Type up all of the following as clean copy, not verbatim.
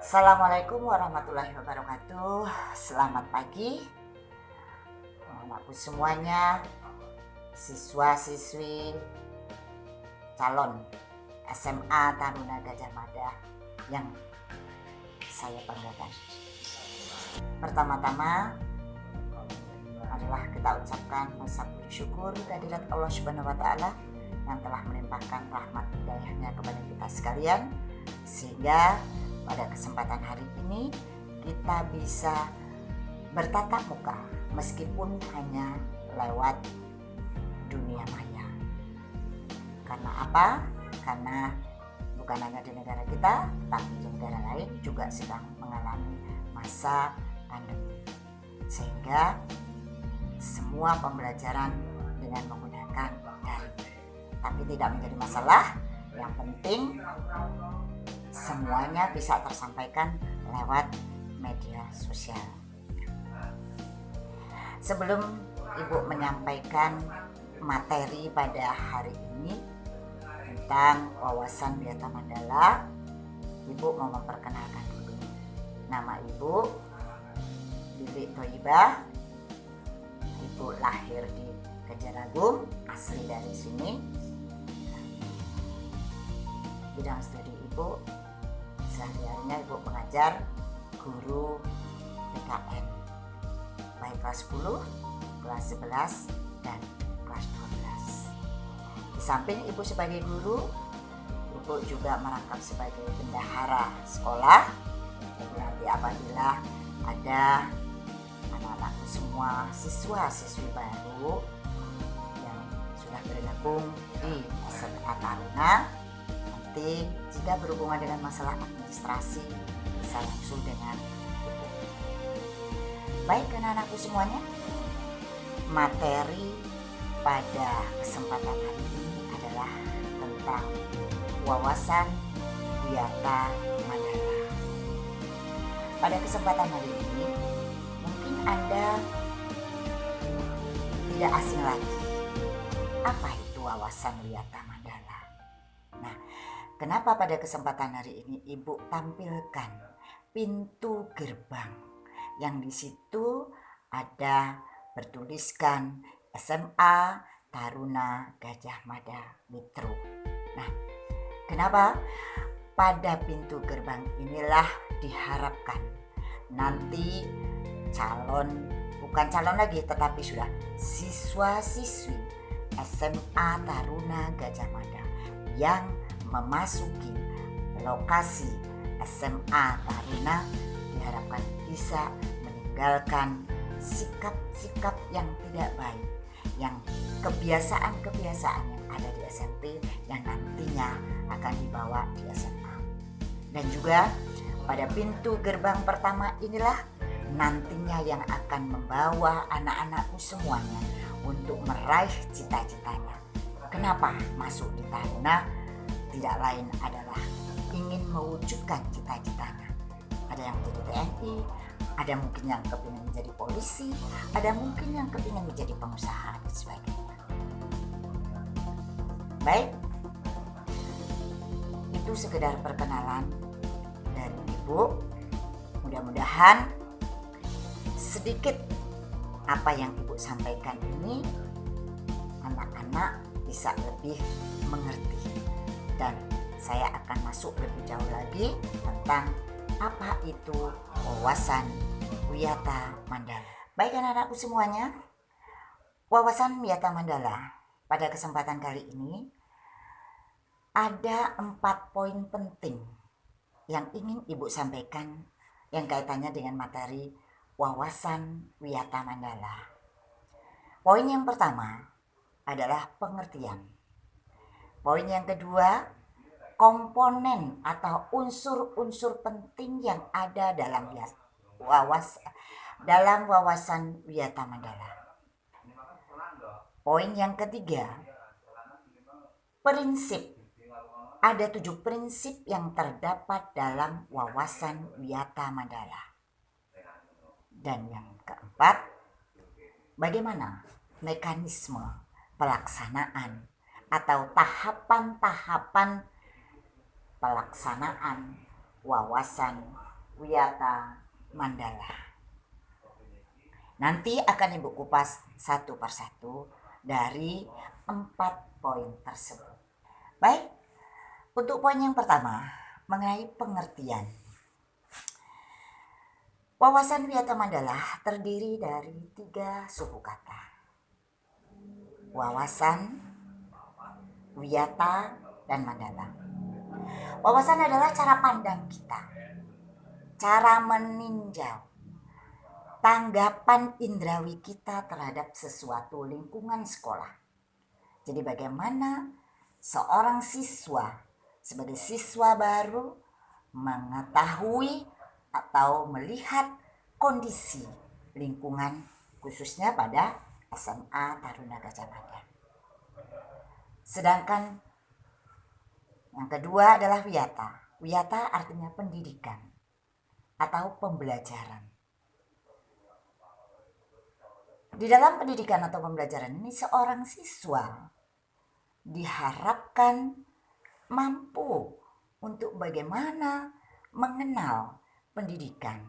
Assalamualaikum warahmatullahi wabarakatuh. Selamat pagi anakku semuanya, siswa-siswi calon SMA Taruna Gajah Mada yang saya banggakan. Pertama-tama adalah kita ucapkan rasa syukur kehadirat Allah Subhanahu wa taala yang telah melimpahkan rahmat hidayahnya kepada kita sekalian, sehingga pada kesempatan hari ini kita bisa bertatap muka meskipun hanya lewat dunia maya. Karena apa? Karena bukan hanya di negara kita, tapi di negara lain juga sedang mengalami masa pandemi. Sehingga semua pembelajaran dengan menggunakan daring. Tapi tidak menjadi masalah. Yang penting semuanya bisa tersampaikan lewat media sosial. Sebelum Ibu menyampaikan materi pada hari ini tentang wawasan Wiyata Mandala, Ibu mau memperkenalkan dulu. Nama Ibu Bibi Thoyibah. Ibu lahir di Kejeragung, asli dari sini. Bidang studi Ibu sehari-harinya Ibu pengajar, guru PKN, baik kelas 10, kelas 11, dan kelas 12. Di samping Ibu sebagai guru, Ibu juga merangkap sebagai bendahara sekolah. Jadi nanti apabila ada anak-anakku semua siswa-siswi baru yang sudah bergabung di SMA Taruna, nanti jika berhubungan dengan masalah administrasi bisa langsung dengan Ibu. Baik anak-anakku semuanya, materi pada kesempatan hari ini adalah tentang wawasan Wiyata Mandala. Pada kesempatan hari ini mungkin Anda tidak asing lagi. Apa itu wawasan Wiyata Mandala? Nah, kenapa pada kesempatan hari ini Ibu tampilkan pintu gerbang yang di situ ada bertuliskan SMA Taruna Gajah Mada Mitru. Nah, kenapa? Pada pintu gerbang inilah diharapkan nanti bukan calon lagi, tetapi sudah siswa-siswi SMA Taruna Gajah Mada yang memasuki lokasi SMA Taruna diharapkan bisa meninggalkan sikap-sikap yang tidak baik, yang kebiasaan-kebiasaan yang ada di SMP yang nantinya akan dibawa di SMA. Dan juga pada pintu gerbang pertama inilah nantinya yang akan membawa anak-anakku semuanya untuk meraih cita-citanya. Kenapa masuk di Taruna? Tidak lain adalah ingin mewujudkan cita-citanya. Ada yang menjadi TNI, ada mungkin yang kepingin menjadi polisi, ada mungkin yang kepingin menjadi pengusaha dan sebagainya. Baik, itu sekedar perkenalan dari Ibu. Mudah-mudahan sedikit apa yang Ibu sampaikan ini anak-anak bisa lebih mengerti, dan saya akan masuk lebih jauh lagi tentang apa itu wawasan Wiyata Mandala. Baik anak-anakku semuanya, wawasan Wiyata Mandala pada kesempatan kali ini ada 4 poin penting yang ingin Ibu sampaikan yang kaitannya dengan materi wawasan Wiyata Mandala. Poin yang pertama adalah pengertian. Poin yang kedua, komponen atau unsur-unsur penting yang ada dalam wawasan Wiyata Mandala. Poin yang ketiga, prinsip. Ada 7 prinsip yang terdapat dalam wawasan Wiyata Mandala. Dan yang keempat, bagaimana mekanisme pelaksanaan atau tahapan-tahapan pelaksanaan wawasan Wiyata Mandala. Nanti akan Ibu kupas satu persatu dari 4 poin tersebut. Baik, untuk poin yang pertama mengenai pengertian. Wawasan Wiyata Mandala terdiri dari 3 suku kata. Wawasan, Wiyata, dan Mandala. Wawasan adalah cara pandang kita, cara meninjau, tanggapan indrawi kita terhadap sesuatu lingkungan sekolah. Jadi bagaimana seorang siswa sebagai siswa baru mengetahui atau melihat kondisi lingkungan khususnya pada SMA Taruna Gajah Mada. Sedangkan yang kedua adalah Wiyata. Wiyata artinya pendidikan atau pembelajaran. Di dalam pendidikan atau pembelajaran ini seorang siswa diharapkan mampu untuk bagaimana mengenal pendidikan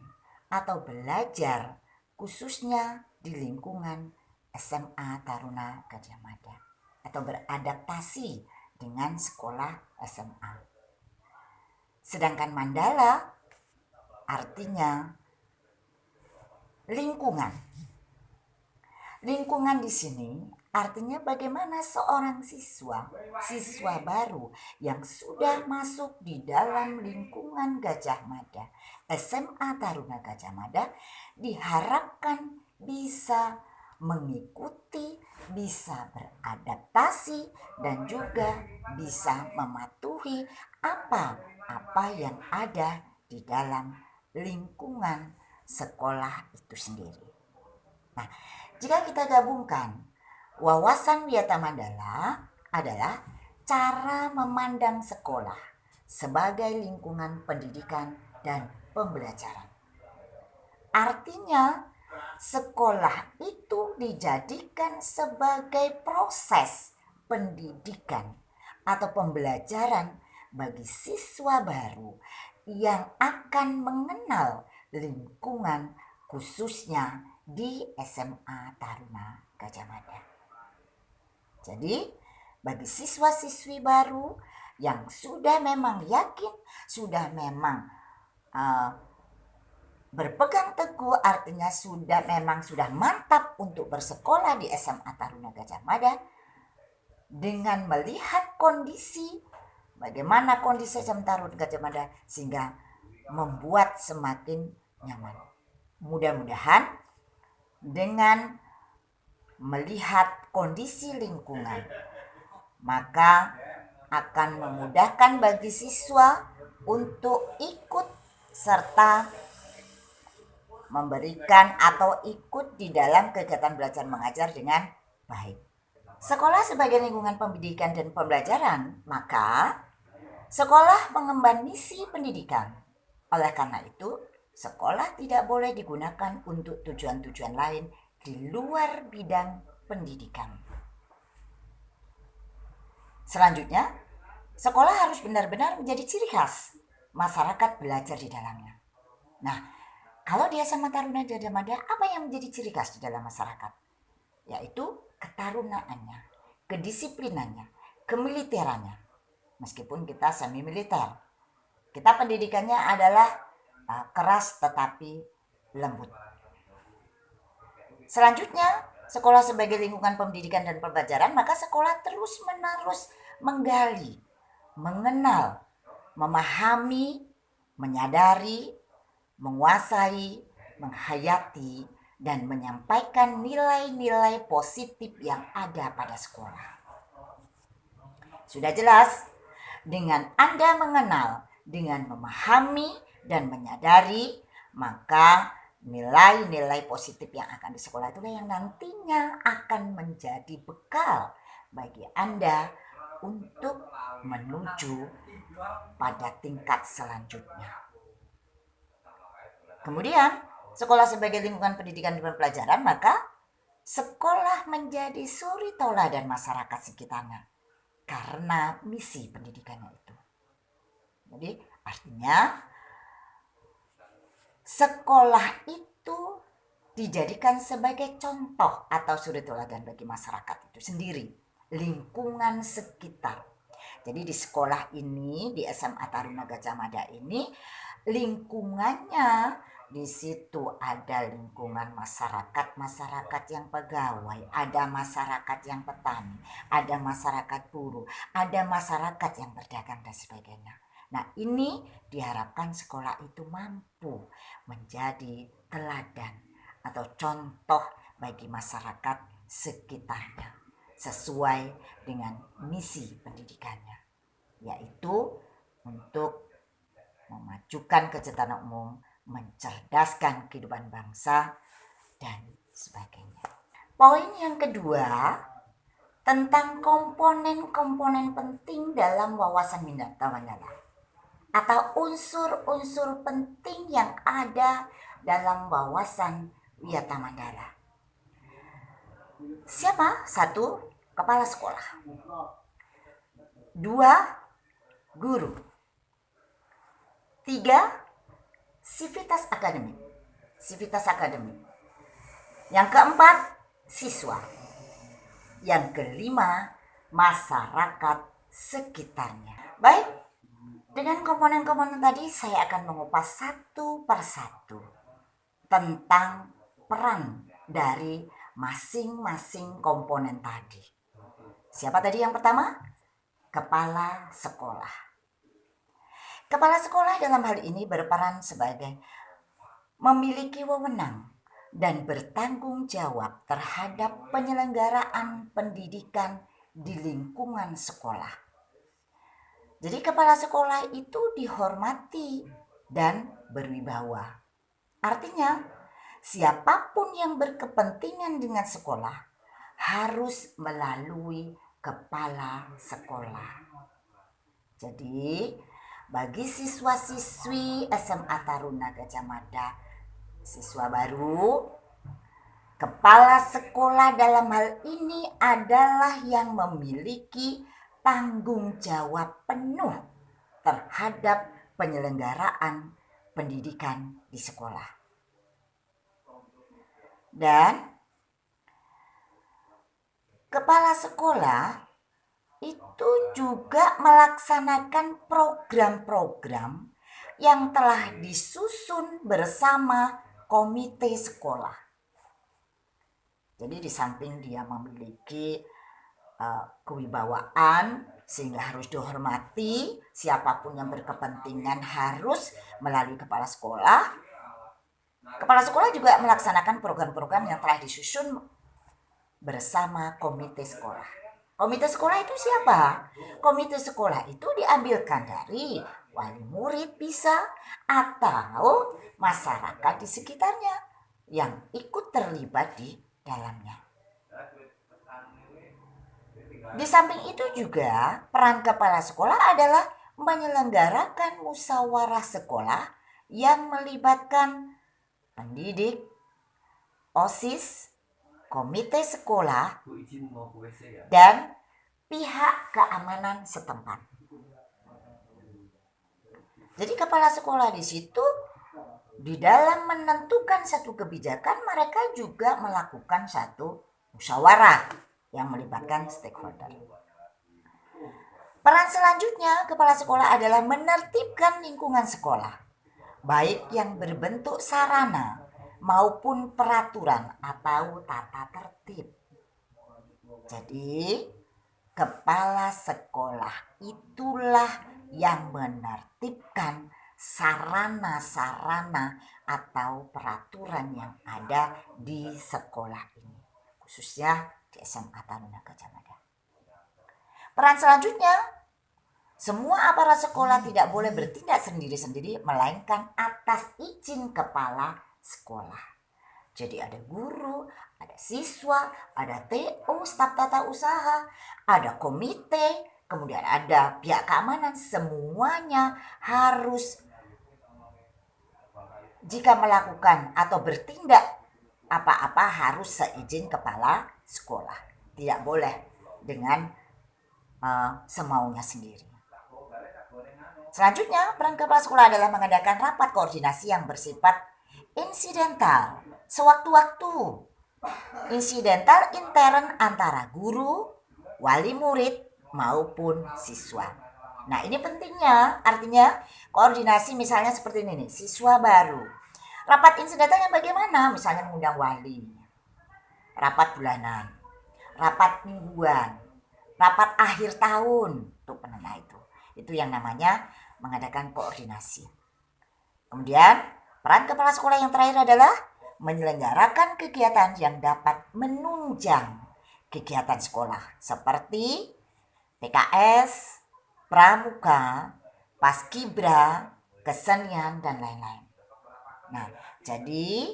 atau belajar khususnya di lingkungan SMA Taruna Gajah Mada atau beradaptasi dengan sekolah SMA. Sedangkan Mandala artinya lingkungan. Lingkungan di sini artinya bagaimana seorang siswa baru yang sudah masuk di dalam lingkungan Gajah Mada, SMA Taruna Gajah Mada, diharapkan bisa mengikuti, bisa beradaptasi, dan juga bisa mematuhi apa yang ada di dalam lingkungan sekolah itu sendiri. Nah, jika kita gabungkan, wawasan Wiyata Mandala adalah cara memandang sekolah sebagai lingkungan pendidikan dan pembelajaran. Artinya, sekolah itu dijadikan sebagai proses pendidikan atau pembelajaran bagi siswa baru yang akan mengenal lingkungan khususnya di SMA Taruna Gajah Mada. Jadi bagi siswa-siswi baru yang sudah memang yakin, sudah memang berpegang teguh, artinya sudah mantap untuk bersekolah di SMA Taruna Gajah Mada, dengan melihat kondisi bagaimana kondisi SMA Taruna Gajah Mada sehingga membuat semakin nyaman. Mudah-mudahan dengan melihat kondisi lingkungan, maka akan memudahkan bagi siswa untuk ikut serta memberikan atau ikut di dalam kegiatan belajar mengajar dengan baik. Sekolah sebagai lingkungan pendidikan dan pembelajaran, maka sekolah mengemban misi pendidikan. Oleh karena itu, sekolah tidak boleh digunakan untuk tujuan-tujuan lain di luar bidang pendidikan. Selanjutnya, sekolah harus benar-benar menjadi ciri khas masyarakat belajar di dalamnya. Nah, kalau di SMA Taruna Gajah Mada, apa yang menjadi ciri khas di dalam masyarakat? Yaitu ketarunaannya, kedisiplinannya, kemiliterannya. Meskipun kita semi militer, kita pendidikannya adalah keras tetapi lembut. Selanjutnya, sekolah sebagai lingkungan pendidikan dan pembelajaran, maka sekolah terus-menerus menggali, mengenal, memahami, menyadari, menguasai, menghayati, dan menyampaikan nilai-nilai positif yang ada pada sekolah. Sudah jelas, dengan Anda mengenal, dengan memahami, dan menyadari, maka nilai-nilai positif yang akan di sekolah itulah yang nantinya akan menjadi bekal bagi Anda untuk menuju pada tingkat selanjutnya. Kemudian, sekolah sebagai lingkungan pendidikan dan pembelajaran, maka sekolah menjadi suri tauladan masyarakat sekitarnya karena misi pendidikannya itu. Jadi, artinya sekolah itu dijadikan sebagai contoh atau suri teladan bagi masyarakat itu sendiri, lingkungan sekitar. Jadi di sekolah ini, di SMA Taruna Gajah Mada ini, lingkungannya di situ ada lingkungan masyarakat yang pegawai, ada masyarakat yang petani, ada masyarakat buruh, ada masyarakat yang berdagang dan sebagainya. Nah, ini diharapkan sekolah itu mampu menjadi teladan atau contoh bagi masyarakat sekitarnya sesuai dengan misi pendidikannya, yaitu untuk memajukan kesejahteraan umum, mencerdaskan kehidupan bangsa, dan sebagainya. Poin yang kedua tentang komponen-komponen penting dalam wawasan Wiyata Mandala atau unsur-unsur penting yang ada dalam wawasan Wiyata Mandala. Siapa? 1. Kepala sekolah. 2. Guru. 3. Sivitas akademik. Yang keempat, siswa. Yang kelima, masyarakat sekitarnya. Baik, dengan komponen-komponen tadi saya akan mengupas satu persatu tentang peran dari masing-masing komponen tadi. Siapa tadi yang pertama? Kepala sekolah. Kepala sekolah dalam hal ini berperan sebagai memiliki wewenang dan bertanggung jawab terhadap penyelenggaraan pendidikan di lingkungan sekolah. Jadi kepala sekolah itu dihormati dan berwibawa. Artinya, siapapun yang berkepentingan dengan sekolah harus melalui kepala sekolah. Jadi, bagi siswa-siswi SMA Taruna Gajah Mada, siswa baru, kepala sekolah dalam hal ini adalah yang memiliki tanggung jawab penuh terhadap penyelenggaraan pendidikan di sekolah. Dan kepala sekolah itu juga melaksanakan program-program yang telah disusun bersama komite sekolah. Jadi di samping dia memiliki kewibawaan sehingga harus dihormati, siapapun yang berkepentingan harus melalui kepala sekolah. Kepala sekolah juga melaksanakan program-program yang telah disusun bersama komite sekolah. Komite sekolah itu siapa? Komite sekolah itu diambilkan dari wali murid bisa atau masyarakat di sekitarnya yang ikut terlibat di dalamnya. Di samping itu juga peran kepala sekolah adalah menyelenggarakan musyawarah sekolah yang melibatkan pendidik, OSIS, komite sekolah, dan pihak keamanan setempat. Jadi kepala sekolah di situ di dalam menentukan satu kebijakan mereka juga melakukan satu musyawarah yang melibatkan stakeholder. Peran selanjutnya kepala sekolah adalah menertibkan lingkungan sekolah, baik yang berbentuk sarana maupun peraturan atau tata tertib. Jadi, kepala sekolah itulah yang menertibkan sarana-sarana atau peraturan yang ada di sekolah ini, khususnya di SMA Taruna Gajah Mada. Peran selanjutnya, semua aparat sekolah tidak boleh bertindak sendiri-sendiri melainkan atas izin kepala sekolah. Jadi ada guru, ada siswa, ada TO, staf tata usaha, ada komite, kemudian ada pihak keamanan, semuanya harus jika melakukan atau bertindak apa-apa harus seizin kepala sekolah. Tidak boleh dengan semaunya sendiri. Selanjutnya, peran kepala sekolah adalah mengadakan rapat koordinasi yang bersifat insidental, sewaktu-waktu. Insidental intern antara guru, wali murid maupun siswa. Nah, ini pentingnya, artinya koordinasi misalnya seperti ini nih, siswa baru. Rapat insidental yang bagaimana? Misalnya mengundang wali, rapat bulanan, rapat mingguan, rapat akhir tahun, tuh penena itu. Itu yang namanya mengadakan koordinasi. Kemudian, peran kepala sekolah yang terakhir adalah menyelenggarakan kegiatan yang dapat menunjang kegiatan sekolah seperti PKS, pramuka, paskibra, kesenian, dan lain-lain. Nah, jadi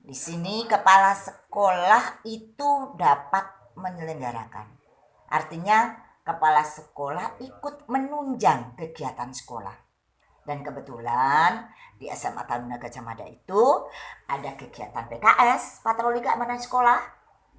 di sini kepala sekolah itu dapat menyelenggarakan. Artinya kepala sekolah ikut menunjang kegiatan sekolah. Dan kebetulan di SMA Taruna Gajah Mada itu ada kegiatan PKS, patroli keamanan sekolah,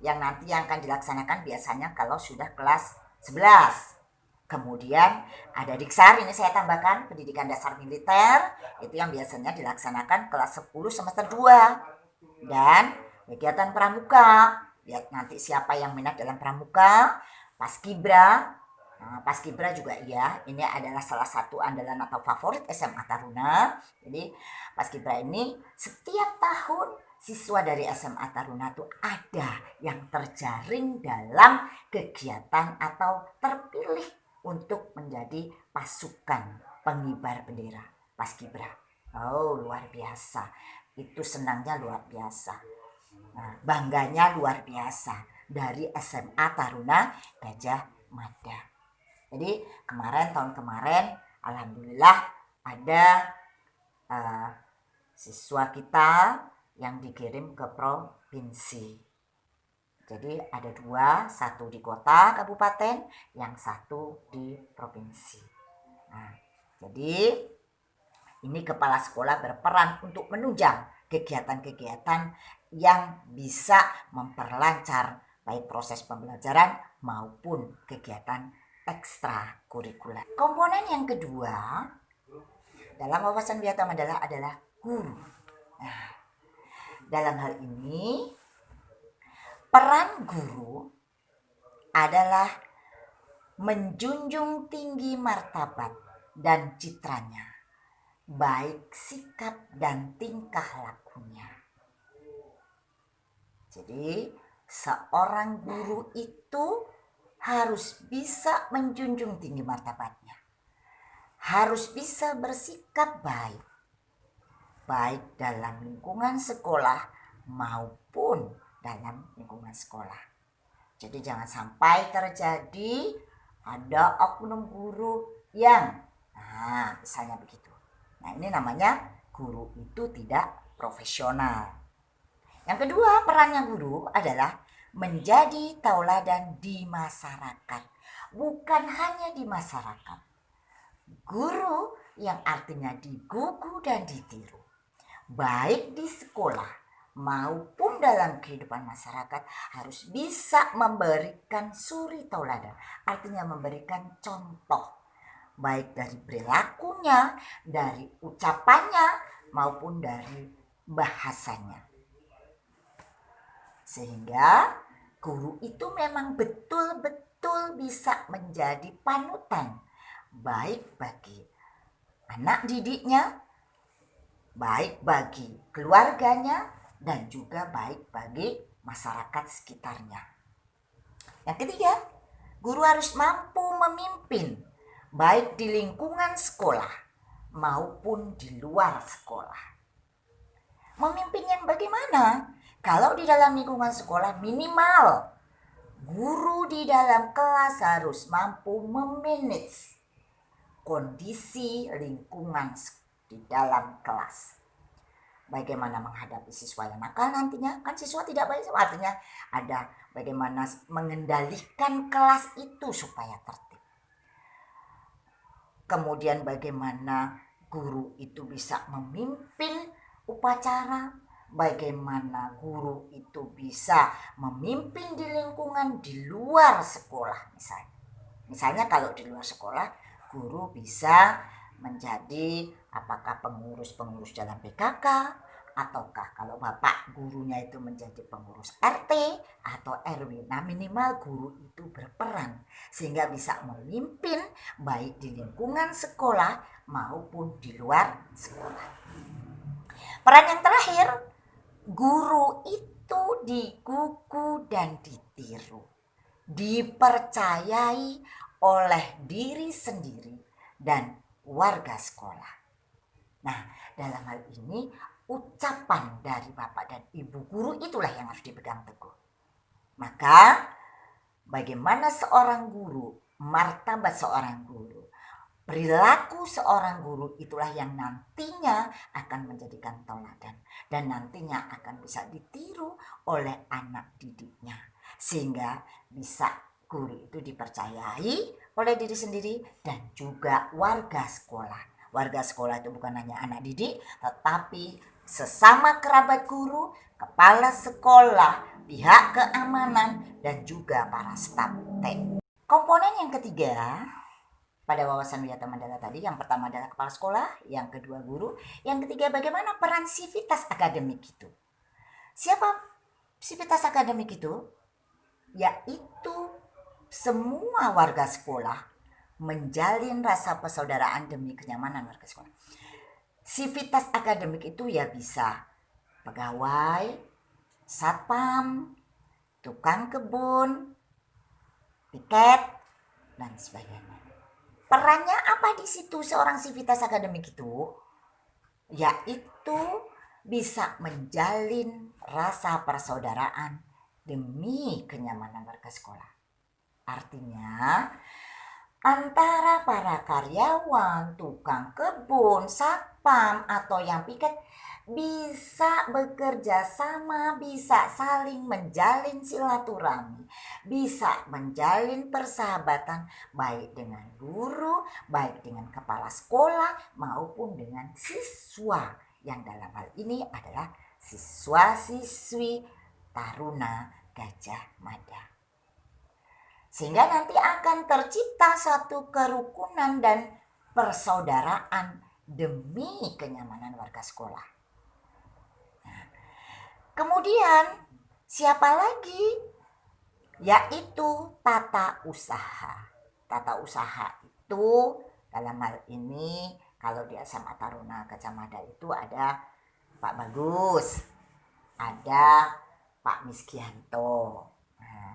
yang nanti yang akan dilaksanakan biasanya kalau sudah kelas 11. Kemudian ada Diksar, ini saya tambahkan, pendidikan dasar militer, itu yang biasanya dilaksanakan kelas 10 semester 2. Dan kegiatan pramuka, ya nanti siapa yang minat dalam pramuka, paskibra. Nah, paskibra juga iya, ini adalah salah satu andalan atau favorit SMA Taruna. Jadi paskibra ini setiap tahun siswa dari SMA Taruna itu ada yang terjaring dalam kegiatan atau terpilih untuk menjadi pasukan pengibar bendera paskibra. Oh, luar biasa. Itu senangnya luar biasa. Nah, bangganya luar biasa dari SMA Taruna Gajah Mada. Jadi tahun kemarin alhamdulillah ada siswa kita yang dikirim ke provinsi. Jadi ada 2, satu di kota kabupaten, yang satu di provinsi. Nah, jadi ini kepala sekolah berperan untuk menunjang kegiatan-kegiatan yang bisa memperlancar baik proses pembelajaran maupun kegiatan ekstrakurikuler. Komponen yang kedua dalam wawasan Biyata Mandala adalah guru. Nah, dalam hal ini peran guru adalah menjunjung tinggi martabat dan citranya, baik sikap dan tingkah lakunya. Jadi seorang guru itu harus bisa menjunjung tinggi martabatnya, harus bisa bersikap baik, baik dalam lingkungan sekolah maupun dalam lingkungan sekolah. Jadi jangan sampai terjadi ada oknum guru yang, misalnya begitu. Nah, ini namanya guru itu tidak profesional. Yang kedua, perannya guru adalah menjadi tauladan di masyarakat, bukan hanya di masyarakat. Guru yang artinya digugu dan ditiru, baik di sekolah maupun dalam kehidupan masyarakat, harus bisa memberikan suri tauladan, artinya memberikan contoh, baik dari perilakunya, dari ucapannya maupun dari bahasanya. Sehingga guru itu memang betul-betul bisa menjadi panutan, baik bagi anak didiknya, baik bagi keluarganya, dan juga baik bagi masyarakat sekitarnya. Yang ketiga, guru harus mampu memimpin, baik di lingkungan sekolah maupun di luar sekolah. Memimpin yang bagaimana? Kalau di dalam lingkungan sekolah, minimal guru di dalam kelas harus mampu memanage kondisi lingkungan di dalam kelas. Bagaimana menghadapi siswa yang nakal nantinya, kan siswa tidak baik, artinya ada bagaimana mengendalikan kelas itu supaya tertib. Kemudian bagaimana guru itu bisa memimpin upacara, bagaimana guru itu bisa memimpin di lingkungan di luar sekolah misalnya. Misalnya kalau di luar sekolah, guru bisa menjadi apakah pengurus dalam PKK ataukah kalau bapak gurunya itu menjadi pengurus RT atau RW. Nah, minimal guru itu berperan sehingga bisa memimpin baik di lingkungan sekolah maupun di luar sekolah. Peran yang terakhir, guru itu digugu dan ditiru, dipercayai oleh diri sendiri dan warga sekolah. Nah, dalam hal ini ucapan dari bapak dan ibu guru itulah yang harus dipegang teguh. Maka bagaimana seorang guru, martabat seorang guru, perilaku seorang guru itulah yang nantinya akan menjadikan teladan dan nantinya akan bisa ditiru oleh anak didiknya, sehingga bisa guru itu dipercayai oleh diri sendiri dan juga warga sekolah. Warga sekolah itu bukan hanya anak didik, tetapi sesama kerabat guru, kepala sekolah, pihak keamanan, dan juga para staf TK. Komponen yang ketiga pada wawasan Wiyata Mandala tadi, yang pertama adalah kepala sekolah, yang kedua guru, yang ketiga bagaimana peran sivitas akademik itu. Siapa sivitas akademik itu? Yaitu semua warga sekolah menjalin rasa persaudaraan demi kenyamanan warga sekolah. Sivitas akademik itu ya bisa pegawai, satpam, tukang kebun, piket, dan sebagainya. Perannya apa di situ seorang sivitas akademik itu? Yaitu bisa menjalin rasa persaudaraan demi kenyamanan warga sekolah. Artinya antara para karyawan, tukang kebun, satpam, atau yang piket bisa bekerja sama, bisa saling menjalin silaturahmi, bisa menjalin persahabatan baik dengan guru, baik dengan kepala sekolah maupun dengan siswa, yang dalam hal ini adalah siswa-siswi Taruna Gajah Mada. Sehingga nanti akan tercipta satu kerukunan dan persaudaraan demi kenyamanan warga sekolah. Nah, kemudian siapa lagi? Yaitu tata usaha. Tata usaha itu dalam hal ini kalau di SMA Taruna Gajah Mada itu ada Pak Bagus, ada Pak Miskianto.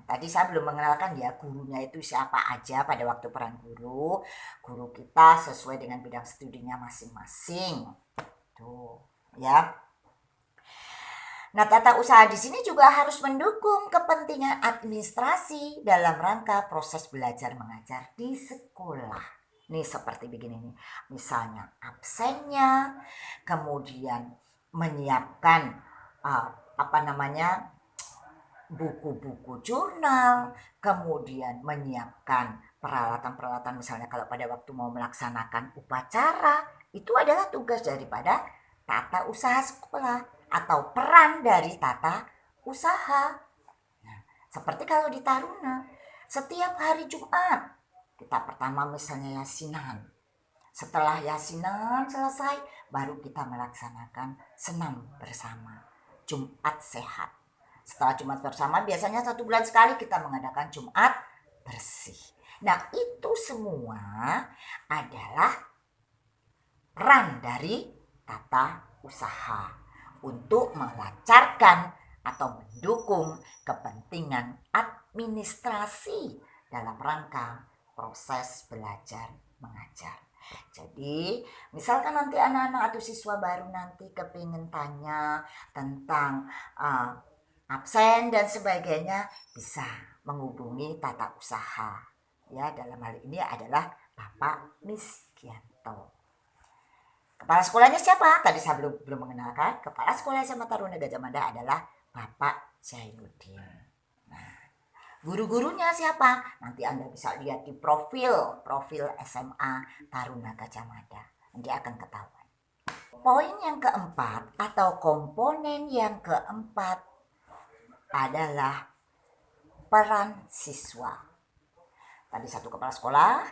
Tadi saya belum mengenalkan ya gurunya itu siapa aja pada waktu peran guru. Guru kita sesuai dengan bidang studinya masing-masing. Tuh, ya. Nah, tata usaha di sini juga harus mendukung kepentingan administrasi dalam rangka proses belajar mengajar di sekolah. Nih seperti begini nih. Misalnya absennya, kemudian menyiapkan buku-buku jurnal, kemudian menyiapkan peralatan-peralatan, misalnya kalau pada waktu mau melaksanakan upacara, itu adalah tugas daripada tata usaha sekolah atau peran dari tata usaha. Nah, seperti kalau di Taruna, setiap hari Jumat kita pertama misalnya yasinan. Setelah yasinan selesai, baru kita melaksanakan senam bersama, Jumat sehat. Setelah Jumat bersama biasanya 1 bulan sekali kita mengadakan Jumat bersih. Nah, itu semua adalah peran dari tata usaha untuk melancarkan atau mendukung kepentingan administrasi dalam rangka proses belajar mengajar. Jadi misalkan nanti anak-anak atau siswa baru nanti kepingin tanya tentang absen dan sebagainya, bisa menghubungi tata usaha. Ya, dalam hal ini adalah Bapak Miskianto. Kepala sekolahnya siapa? Tadi saya belum mengenalkan. Kepala sekolah SMA Taruna Gajah Mada adalah Bapak Zainuddin. Nah, guru-gurunya siapa? Nanti Anda bisa lihat di profil SMA Taruna Gajah Mada. Nanti akan ketahuan. Poin yang keempat atau komponen yang keempat adalah peran siswa. Tadi 1 kepala sekolah,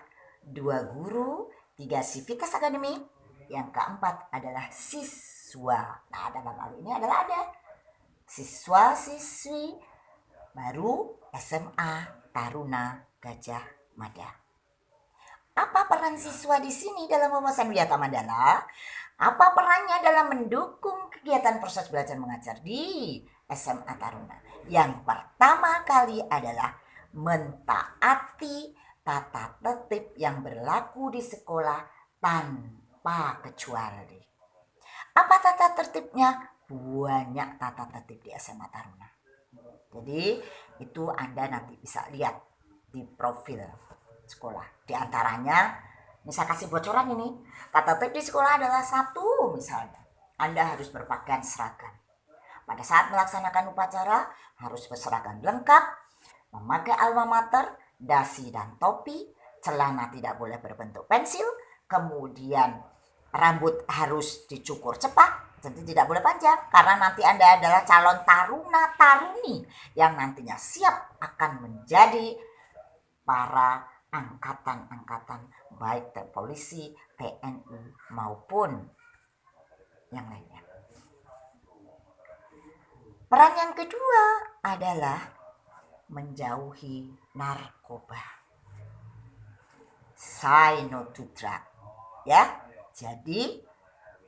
2 guru, 3 sivitas akademik, yang keempat adalah siswa. siswa. Nah, dalam hal ini adalah ada siswa-siswi baru SMA Taruna Gajah Mada. Apa peran siswa di sini dalam pembahasan Wiyata Mandala? Apa perannya dalam mendukung kegiatan proses belajar mengajar di SMA Taruna? Yang pertama kali adalah mentaati tata tertib yang berlaku di sekolah tanpa kecuali. Apa tata tertibnya? Banyak tata tertib di SMA Taruna. Jadi itu Anda nanti bisa lihat di profil sekolah. Di antaranya, misal kasih bocoran ini, tata tertib di sekolah adalah satu, misalnya Anda harus berpakaian seragam. Pada saat melaksanakan upacara harus berseragam lengkap, memakai alma mater, dasi dan topi, celana tidak boleh berbentuk pensil, kemudian rambut harus dicukur cepat, tentu tidak boleh panjang karena nanti Anda adalah calon taruna taruni yang nantinya siap akan menjadi para angkatan-angkatan baik polisi, TNI maupun yang lainnya. Peran yang kedua adalah menjauhi narkoba. Say no to drug. Ya, jadi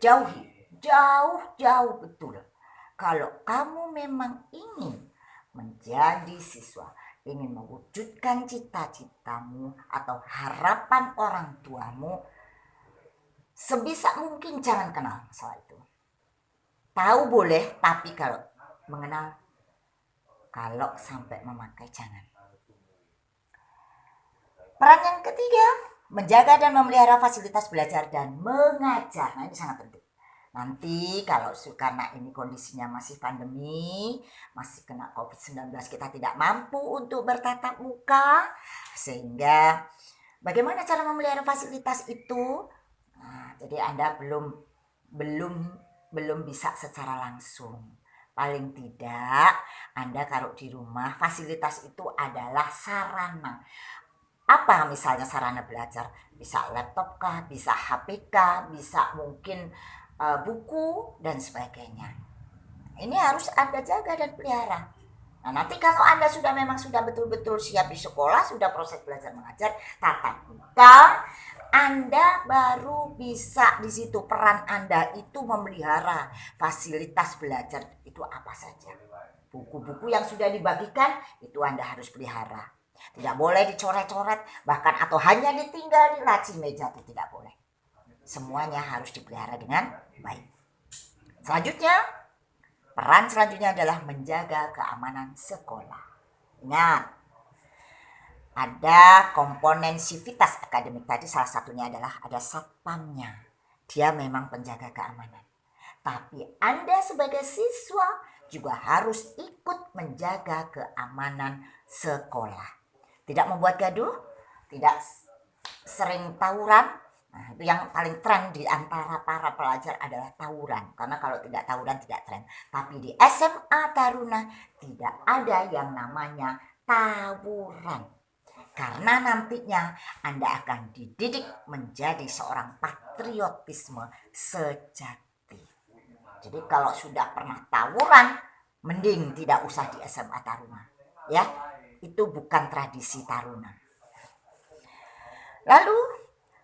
jauhi. Jauh betul. Kalau kamu memang ingin menjadi siswa, ingin mewujudkan cita-citamu atau harapan orang tuamu, sebisa mungkin jangan kenal masalah itu. Tahu boleh, tapi kalau mengenal, kalau sampai memakai jangan. Peran yang ketiga, menjaga dan memelihara fasilitas belajar dan mengajar. Nah, ini sangat penting. Nanti kalau karena ini kondisinya masih pandemi, masih kena COVID-19, kita tidak mampu untuk bertatap muka, sehingga bagaimana cara memelihara fasilitas itu? Nah, jadi Anda belum bisa secara langsung. Paling tidak Anda kalau di rumah, fasilitas itu adalah sarana. Apa misalnya sarana belajar? Bisa laptop kah, bisa HP kah, bisa mungkin buku dan sebagainya. Ini harus Anda jaga dan pelihara. Nah, nanti kalau Anda memang sudah betul-betul siap di sekolah, sudah proses belajar mengajar, tatap muka, Anda baru bisa di situ. Peran Anda itu memelihara fasilitas belajar itu apa saja. Buku-buku yang sudah dibagikan itu Anda harus pelihara. Tidak boleh dicoret-coret, bahkan atau hanya ditinggal di laci meja, itu tidak boleh. Semuanya harus dipelihara dengan baik. Selanjutnya, peran selanjutnya adalah menjaga keamanan sekolah. Ingat, ada komponen sivitas akademik tadi, salah satunya adalah ada satpamnya. Dia memang penjaga keamanan. Tapi Anda sebagai siswa juga harus ikut menjaga keamanan sekolah. Tidak membuat gaduh, tidak sering tawuran. Nah, itu yang paling tren di antara para pelajar adalah tawuran. Karena kalau tidak tawuran tidak tren. Tapi di SMA Taruna tidak ada yang namanya tawuran. Karena nantinya Anda akan dididik menjadi seorang patriotisme sejati. Jadi kalau sudah pernah tawuran, mending tidak usah di SMA Taruna. Ya, itu bukan tradisi Taruna. Lalu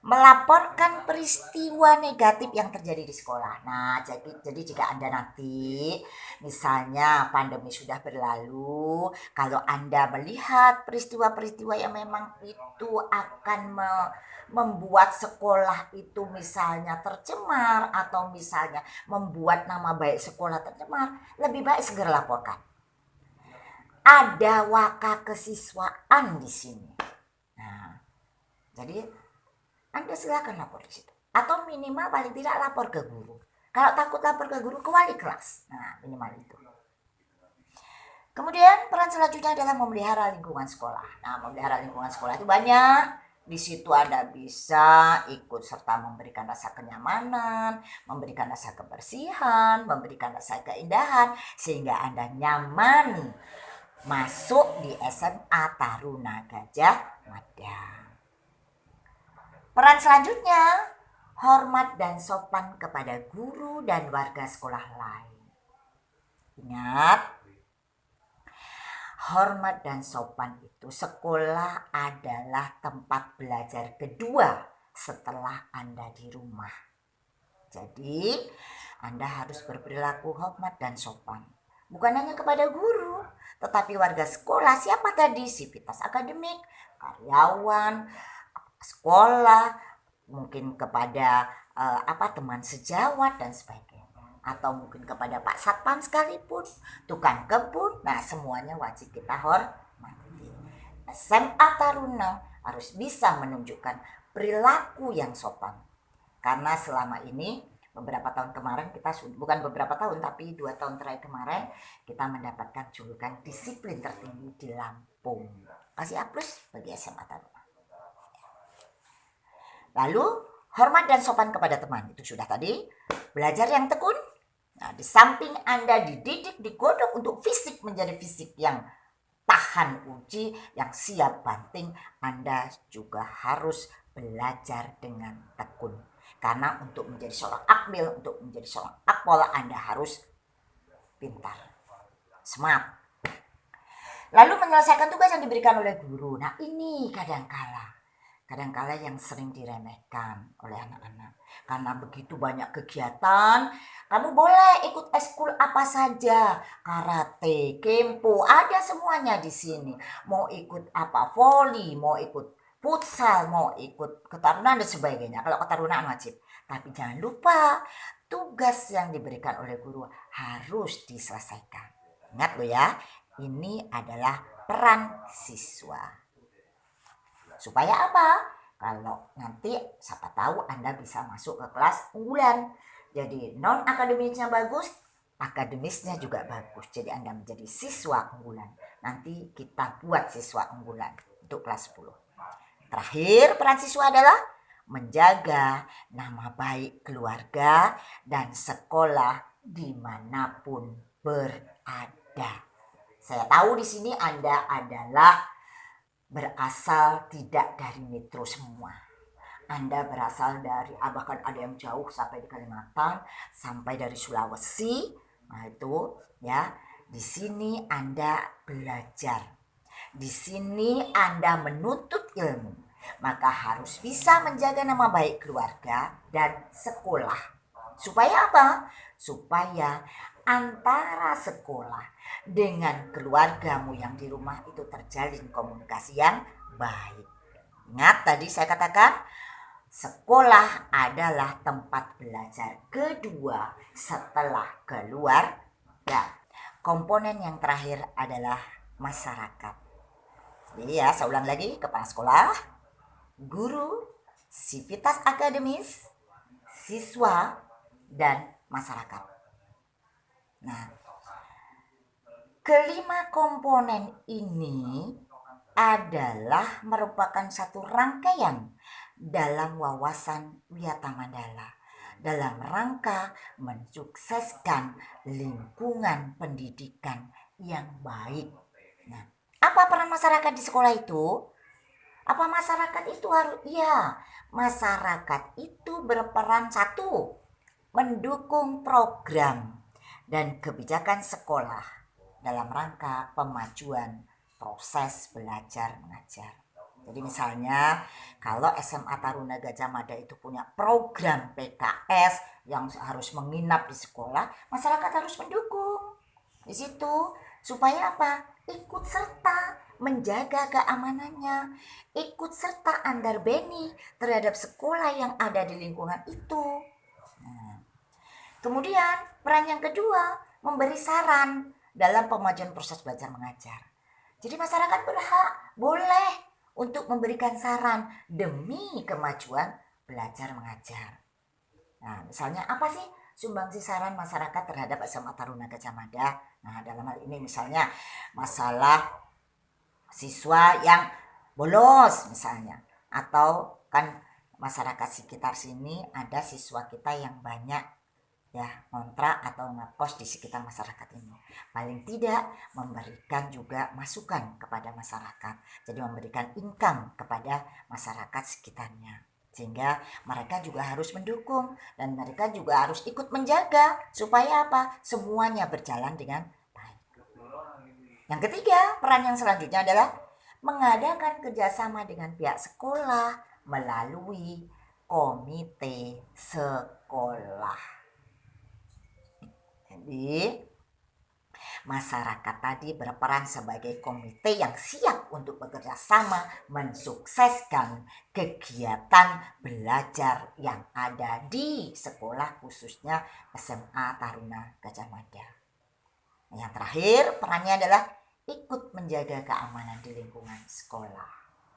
melaporkan peristiwa negatif yang terjadi di sekolah. Nah, jadi jika Anda nanti misalnya pandemi sudah berlalu, kalau Anda melihat peristiwa-peristiwa yang memang itu akan membuat sekolah itu misalnya tercemar atau misalnya membuat nama baik sekolah tercemar, lebih baik segera laporkan. Ada waka kesiswaan di sini. Nah, jadi Anda silakan lapor di situ. Atau minimal paling tidak lapor ke guru. Kalau takut lapor ke guru, ke wali kelas. Nah, minimal itu. Kemudian peran selanjutnya adalah memelihara lingkungan sekolah. Nah, memelihara lingkungan sekolah itu banyak. Di situ Anda bisa ikut serta memberikan rasa kenyamanan, memberikan rasa kebersihan, memberikan rasa keindahan, sehingga Anda nyaman masuk di SMA Taruna Gajah Mada. Peran selanjutnya, hormat dan sopan kepada guru dan warga sekolah lain. Ingat, hormat dan sopan itu sekolah adalah tempat belajar kedua setelah Anda di rumah. Jadi, Anda harus berperilaku hormat dan sopan. Bukan hanya kepada guru, tetapi warga sekolah. Siapa tadi? Sivitas akademik, karyawan, sekolah, mungkin kepada teman sejawat dan sebagainya. Atau mungkin kepada Pak Satpam sekalipun, tukang kebun. Nah, semuanya wajib kita hormati. SMA Taruna harus bisa menunjukkan perilaku yang sopan. Karena selama ini beberapa tahun kemarin bukan beberapa tahun tapi 2 tahun terakhir kemarin kita mendapatkan julukan disiplin tertinggi di Lampung. Kasih aplaus bagi SMA Taruna. Lalu hormat dan sopan kepada teman, itu sudah tadi. Belajar yang tekun. Nah, di samping Anda dididik, digodok untuk fisik menjadi fisik yang tahan uji, yang siap banting, Anda juga harus belajar dengan tekun. Karena untuk menjadi seorang akmil, untuk menjadi seorang akpol, Anda harus pintar, smart. Lalu menyelesaikan tugas yang diberikan oleh guru. Nah, ini kadangkala yang sering diremehkan oleh anak-anak. Karena begitu banyak kegiatan, kamu boleh ikut ekskul apa saja, karate, kempo, ada semuanya di sini. Mau ikut apa, voli, mau ikut futsal, mau ikut ketarunaan dan sebagainya. Kalau ketarunaan wajib. Tapi jangan lupa, tugas yang diberikan oleh guru harus diselesaikan. Ingat lo ya, ini adalah peran siswa. Supaya apa? Kalau nanti siapa tahu Anda bisa masuk ke kelas unggulan. Jadi non-akademisnya bagus, akademisnya juga bagus. Jadi Anda menjadi siswa unggulan. Nanti kita buat siswa unggulan untuk kelas 10. Terakhir, peran siswa adalah menjaga nama baik keluarga dan sekolah dimanapun berada. Saya tahu di sini Anda adalah berasal tidak dari metro semua. Anda berasal dari, bahkan ada yang jauh sampai di Kalimantan, sampai dari Sulawesi. Nah itu ya, di sini Anda belajar. Di sini Anda menuntut ilmu. Maka harus bisa menjaga nama baik keluarga dan sekolah. Supaya apa? Supaya antara sekolah dengan keluargamu yang di rumah itu terjalin komunikasi yang baik. Ingat tadi saya katakan, sekolah adalah tempat belajar kedua setelah keluarga. Komponen yang terakhir adalah masyarakat. Jadi ya, saya ulang lagi, kepala sekolah, guru, sivitas akademis, siswa, dan masyarakat. Nah, kelima komponen ini adalah merupakan satu rangkaian dalam wawasan Wiyata Mandala dalam rangka mensukseskan lingkungan pendidikan yang baik. Nah, apa peran masyarakat di sekolah itu? Apa masyarakat itu harus? Ya, masyarakat itu berperan satu, mendukung program dan kebijakan sekolah dalam rangka pemajuan proses belajar mengajar. Jadi misalnya kalau SMA Taruna Gajah Mada itu punya program PKS yang harus menginap di sekolah, masyarakat harus mendukung di situ supaya apa? Ikut serta menjaga keamanannya, ikut serta andar beni terhadap sekolah yang ada di lingkungan itu. Nah, kemudian peran yang kedua, memberi saran dalam pemajuan proses belajar mengajar. Jadi masyarakat berhak, boleh untuk memberikan saran demi kemajuan belajar mengajar. Nah, misalnya apa sih sumbangsi saran masyarakat terhadap SMA Taruna Gajah Mada? Nah, dalam hal ini misalnya masalah siswa yang bolos misalnya, atau kan masyarakat sekitar sini ada siswa kita yang banyak ya kontrak atau ngekos di sekitar masyarakat ini. Paling tidak memberikan juga masukan kepada masyarakat. Jadi memberikan income kepada masyarakat sekitarnya. Sehingga mereka juga harus mendukung dan mereka juga harus ikut menjaga supaya apa? Semuanya berjalan dengan baik. Yang ketiga, peran yang selanjutnya adalah mengadakan kerjasama dengan pihak sekolah melalui komite sekolah. Jadi masyarakat tadi berperan sebagai komite yang siap untuk bekerja sama mensukseskan kegiatan belajar yang ada di sekolah, khususnya SMA Taruna Gajah Mada. Yang terakhir, perannya adalah ikut menjaga keamanan di lingkungan sekolah.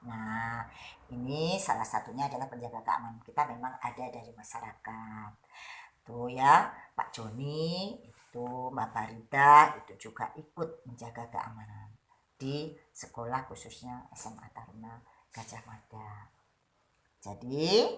Nah, ini salah satunya adalah penjaga keamanan kita memang ada dari masyarakat. Tuh ya, Pak Joni, itu Mbak Farida, itu juga ikut menjaga keamanan di sekolah khususnya SMA Taruna Gajah Mada. Jadi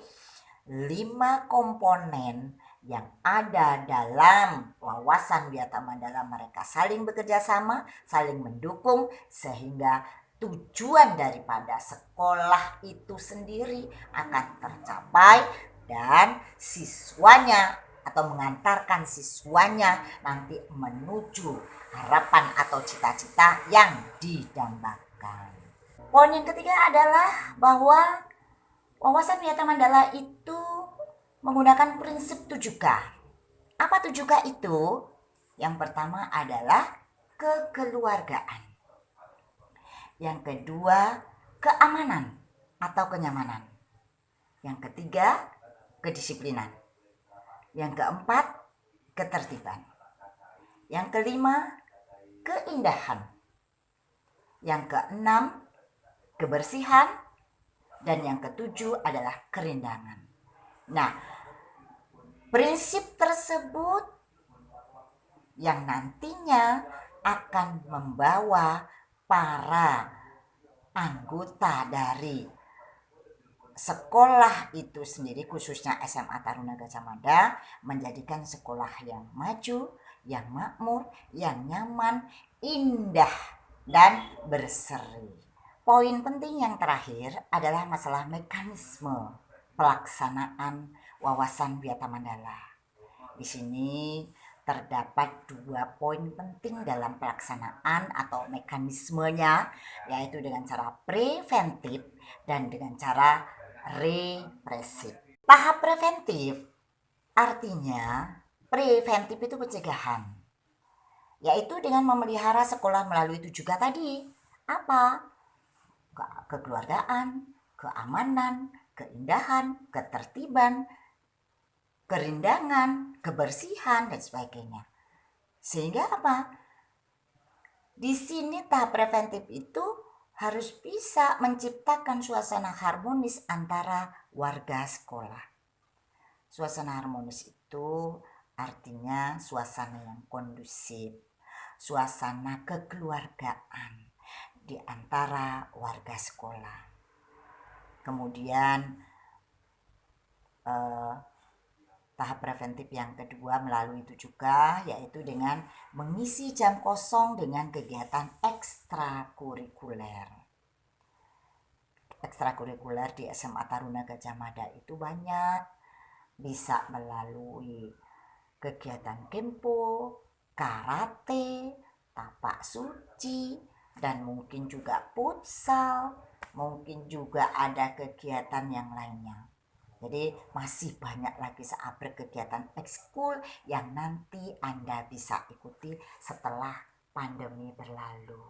5 komponen yang ada dalam wawasan Wiyata Mandala, mereka saling bekerja sama, saling mendukung sehingga tujuan daripada sekolah itu sendiri akan tercapai dan siswanya atau mengantarkan siswanya nanti menuju harapan atau cita-cita yang didambakan. Poin yang ketiga adalah bahwa wawasan Wiyata Mandala itu menggunakan prinsip 7K. Apa 7K itu? Yang pertama adalah kekeluargaan. Yang kedua, keamanan atau kenyamanan. Yang ketiga, kedisiplinan. Yang keempat, ketertiban. Yang kelima, keindahan. Yang keenam, kebersihan. Dan yang ketujuh adalah kerindangan. Nah, prinsip tersebut yang nantinya akan membawa para anggota dari sekolah itu sendiri, khususnya SMA Taruna Gajah Mada, menjadikan sekolah yang maju, yang makmur, yang nyaman, indah, dan berseri. Poin penting yang terakhir adalah masalah mekanisme pelaksanaan wawasan Wiyata Mandala. Di sini terdapat 2 poin penting dalam pelaksanaan atau mekanismenya, yaitu dengan cara preventif dan dengan cara represif. Tahap preventif artinya preventif itu pencegahan, yaitu dengan memelihara sekolah melalui 7K tadi. Apa? Kekeluargaan, keamanan, keindahan, ketertiban, kerindangan, kebersihan, dan sebagainya. Sehingga apa? Di sini tahap preventif itu harus bisa menciptakan suasana harmonis antara warga sekolah. Suasana harmonis itu artinya suasana yang kondusif, suasana kekeluargaan di antara warga sekolah. Kemudian tahap preventif yang kedua melalui 7K, yaitu dengan mengisi jam kosong dengan kegiatan ekstrakurikuler. Ekstrakurikuler di SMA Taruna Gajah Mada itu banyak, bisa melalui kegiatan kempo, karate, tapak suci, dan mungkin juga futsal, mungkin juga ada kegiatan yang lainnya. Jadi masih banyak lagi seabrek kegiatan ekskul yang nanti Anda bisa ikuti setelah pandemi berlalu.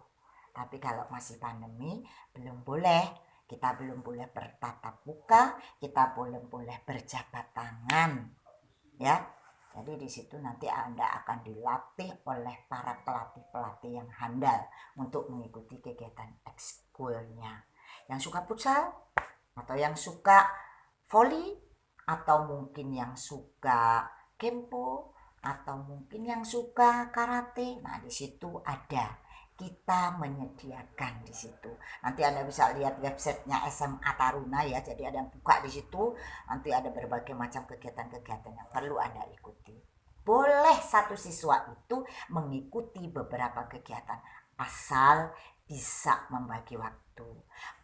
Tapi kalau masih pandemi belum boleh, kita belum boleh bertatap muka, kita belum boleh berjabat tangan, ya. Jadi di situ nanti Anda akan dilatih oleh para pelatih-pelatih yang handal untuk mengikuti kegiatan ekskulnya. Yang suka futsal atau yang suka voli, atau mungkin yang suka kempo, atau mungkin yang suka karate. Nah, di situ ada, kita menyediakan di situ. Nanti Anda bisa lihat websitenya SMA Taruna ya. Jadi ada yang buka di situ. Nanti ada berbagai macam kegiatan-kegiatan yang perlu Anda ikuti. Boleh satu siswa itu mengikuti beberapa kegiatan asal bisa membagi waktu.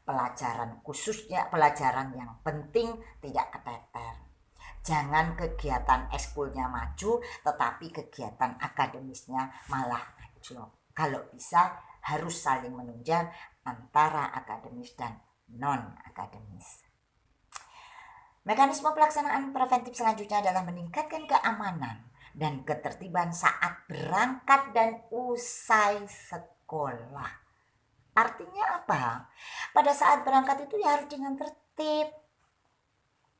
pelajaran khususnya pelajaran yang penting tidak keteter. Jangan kegiatan ekskulnya maju, tetapi kegiatan akademisnya malah anjlok. Kalau bisa harus saling menunjang antara akademis dan non-akademis. Mekanisme pelaksanaan preventif selanjutnya adalah meningkatkan keamanan dan ketertiban saat berangkat dan usai sekolah. Artinya apa? Pada saat berangkat itu ya harus dengan tertib.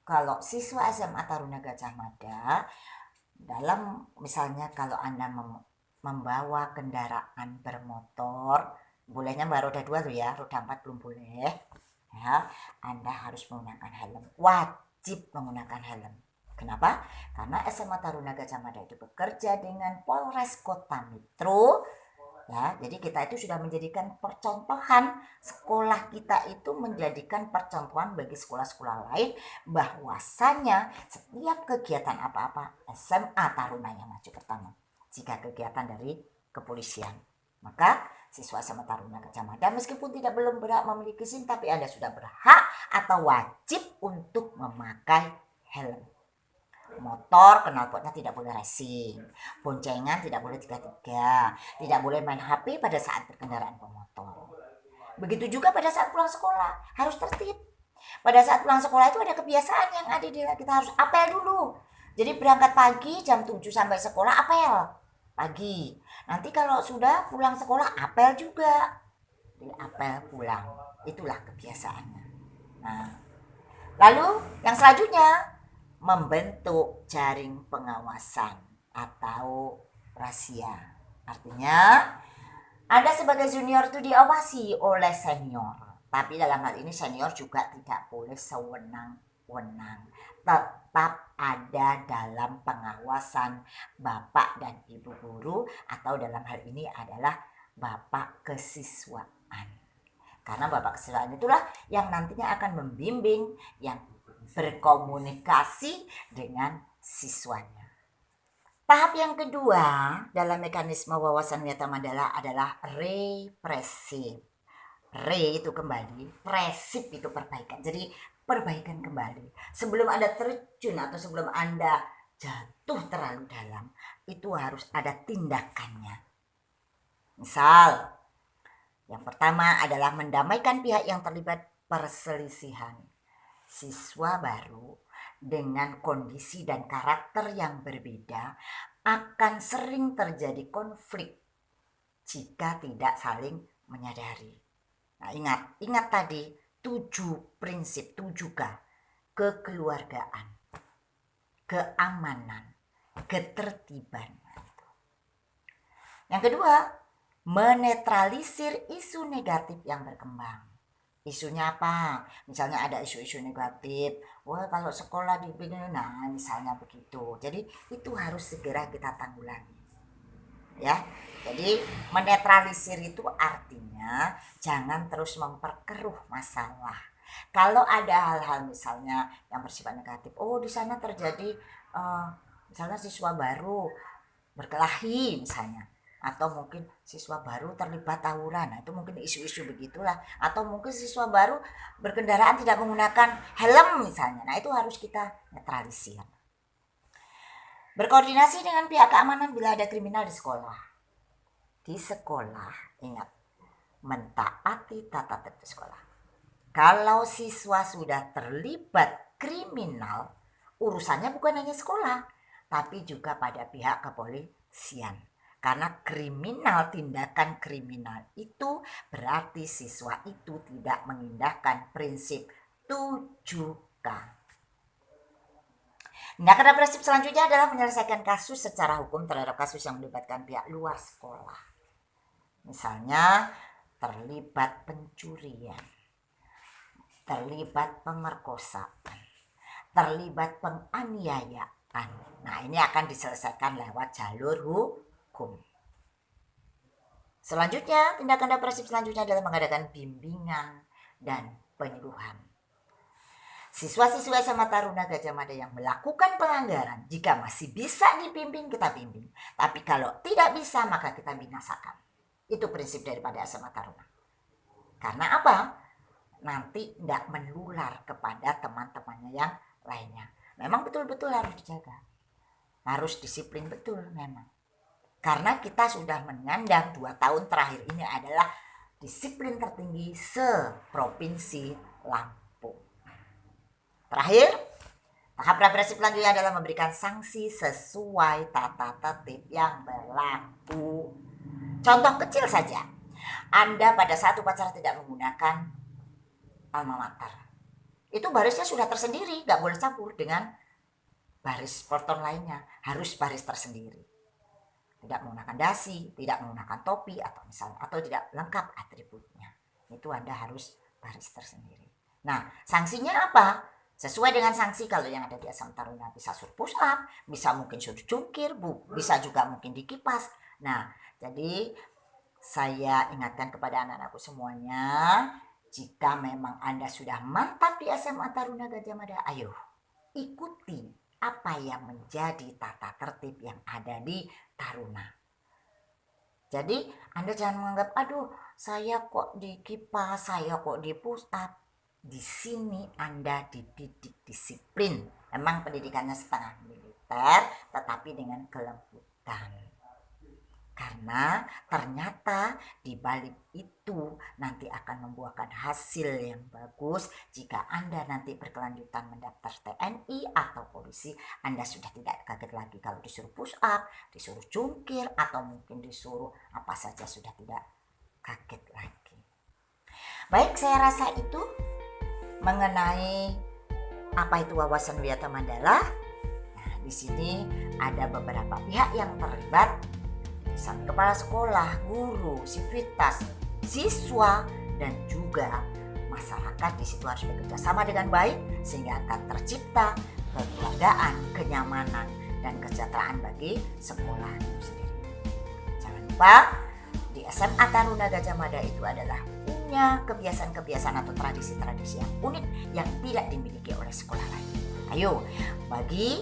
Kalau siswa SMA Taruna Gajah Mada, dalam misalnya kalau Anda membawa kendaraan bermotor, bolehnya mbak roda 2 tuh ya, roda 4 belum boleh. Ya, Anda harus menggunakan helm. Wajib menggunakan helm. Kenapa? Karena SMA Taruna Gajah Mada itu bekerja dengan Polres Kota Metro. Ya, jadi kita itu sudah menjadikan percontohan, sekolah kita itu menjadikan percontohan bagi sekolah-sekolah lain bahwasanya setiap kegiatan apa-apa SMA Taruna yang maju pertama. Jika kegiatan dari kepolisian, maka siswa SMA Taruna Gajah Mada meskipun belum berhak memiliki SIM, tapi Anda sudah berhak atau wajib untuk memakai helm. Motor knalpotnya tidak boleh racing, boncengan tidak boleh 3-3, tidak boleh main HP pada saat berkendaraan bermotor. Begitu juga pada saat pulang sekolah, harus tertib. Pada saat pulang sekolah itu ada kebiasaan yang ada di kita harus apel dulu. Jadi berangkat pagi jam 7 sampai sekolah apel pagi. Nanti kalau sudah pulang sekolah apel juga. Jadi apel pulang. Itulah kebiasaannya. Nah, lalu yang selanjutnya membentuk jaring pengawasan atau razia. Artinya Anda sebagai junior itu diawasi oleh senior. Tapi dalam hal ini senior juga tidak boleh sewenang-wenang. Tetap ada dalam pengawasan Bapak dan Ibu guru atau dalam hal ini adalah Bapak kesiswaan. Karena Bapak kesiswaan itulah yang nantinya akan membimbing, yang berkomunikasi dengan siswanya. Tahap yang kedua dalam mekanisme wawasan Wiyata Mandala adalah represif. Re itu kembali, presip itu perbaikan. Jadi perbaikan kembali. Sebelum Anda terjun atau sebelum Anda jatuh terlalu dalam, itu harus ada tindakannya. Misal, yang pertama adalah mendamaikan pihak yang terlibat perselisihan. Siswa baru dengan kondisi dan karakter yang berbeda akan sering terjadi konflik jika tidak saling menyadari. Nah, ingat tadi 7 prinsip, 7K. Kekeluargaan, keamanan, ketertiban. Yang kedua, menetralisir isu negatif yang berkembang. Isunya apa? Misalnya ada isu-isu negatif. Wah, kalau sekolah dibikin, nah misalnya begitu. Jadi itu harus segera kita tanggulangi. Ya. Jadi menetralisir itu artinya jangan terus memperkeruh masalah. Kalau ada hal-hal misalnya yang bersifat negatif, oh di sana terjadi misalnya siswa baru berkelahi misalnya. Atau mungkin siswa baru terlibat tawuran, nah itu mungkin isu-isu begitulah. Atau mungkin siswa baru berkendaraan tidak menggunakan helm misalnya, nah itu harus kita netralisir. Berkoordinasi dengan pihak keamanan bila ada kriminal di sekolah. Di sekolah, ingat, mentaati tata tertib sekolah. Kalau siswa sudah terlibat kriminal, urusannya bukan hanya sekolah, tapi juga pada pihak kepolisian. Karena kriminal, tindakan kriminal itu berarti siswa itu tidak mengindahkan prinsip 7K. Tindakan represif selanjutnya adalah menyelesaikan kasus secara hukum terhadap kasus yang melibatkan pihak luar sekolah. Misalnya terlibat pencurian, terlibat pemerkosaan, terlibat penganiayaan. Nah, ini akan diselesaikan lewat jalur hukum. Selanjutnya, tindakan represif selanjutnya adalah mengadakan bimbingan dan penyuluhan. Siswa-siswa SMA Taruna Gajah Mada yang melakukan pelanggaran, jika masih bisa dibimbing, kita bimbing. Tapi kalau tidak bisa, maka kita binasakan. Itu prinsip daripada SMA Taruna. Karena apa? nanti tidak menular kepada teman-temannya yang lainnya. Memang betul-betul harus dijaga, harus disiplin betul memang. Karena kita sudah menyandang 2 tahun terakhir ini adalah disiplin tertinggi se-Provinsi Lampung. Terakhir, tahap represif selanjutnya adalah memberikan sanksi sesuai tata tertib yang berlaku. Contoh kecil saja, Anda pada saat upacara tidak menggunakan alma mater. Itu barisnya sudah tersendiri, nggak boleh campur dengan baris sporton lainnya, harus baris tersendiri. Tidak menggunakan dasi, tidak menggunakan topi atau misalnya atau tidak lengkap atributnya. Itu Anda harus baris tersendiri. Nah, sanksinya apa? Sesuai dengan sanksi kalau yang ada di SM Taruna bisa suruh push up, bisa mungkin suruh jungkir, bisa juga mungkin dikipas. Nah, jadi saya ingatkan kepada anak-anakku semuanya, jika memang Anda sudah mantap di SMA Taruna Gajah Mada, ayo ikuti apa yang menjadi tata tertib yang ada di Taruna. Jadi Anda jangan menganggap, aduh saya kok dikipas, saya kok di push up. Di sini Anda dididik disiplin. Memang pendidikannya setengah militer, tetapi dengan kelembutan. Karena ternyata di balik itu nanti akan membuahkan hasil yang bagus. Jika Anda nanti berkelanjutan mendaftar TNI atau polisi, Anda sudah tidak kaget lagi kalau disuruh push up, disuruh jungkir, atau mungkin disuruh apa saja, sudah tidak kaget lagi. Baik, saya rasa itu mengenai apa itu wawasan Wiyata Mandala. Nah, di sini ada beberapa pihak yang terlibat, misalnya kepala sekolah, guru, sivitas, siswa, dan juga masyarakat. Di situ harus bekerja sama dengan baik sehingga akan tercipta kekeluargaan, kenyamanan, dan kesejahteraan bagi sekolah itu sendiri. Jangan lupa di SMA Taruna Gajah Mada itu adalah punya kebiasaan-kebiasaan atau tradisi-tradisi yang unik yang tidak dimiliki oleh sekolah lain. Ayo, bagi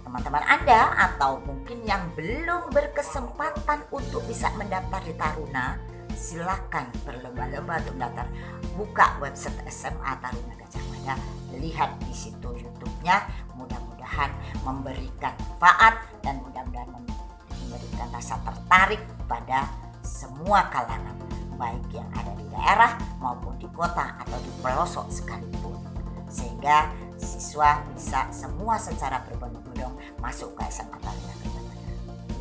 teman-teman Anda atau mungkin yang belum berkesempatan untuk bisa mendaftar di Taruna, silakan berlomba-lomba untuk mendaftar. Buka website SMA Taruna Gajah Mada, lihat di situ YouTube-nya, mudah-mudahan memberikan manfaat dan mudah-mudahan memberikan rasa tertarik pada semua kalangan, baik yang ada di daerah maupun di kota atau di pelosok sekalipun, sehingga siswa bisa semua secara berbondong-bondong masuk ke SMA Taruna Gajah Mada.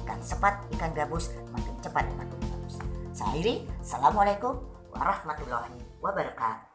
Ikan sepat, ikan gabus, makin cepat makin bagus. Saya akhiri, Assalamualaikum warahmatullahi wabarakatuh.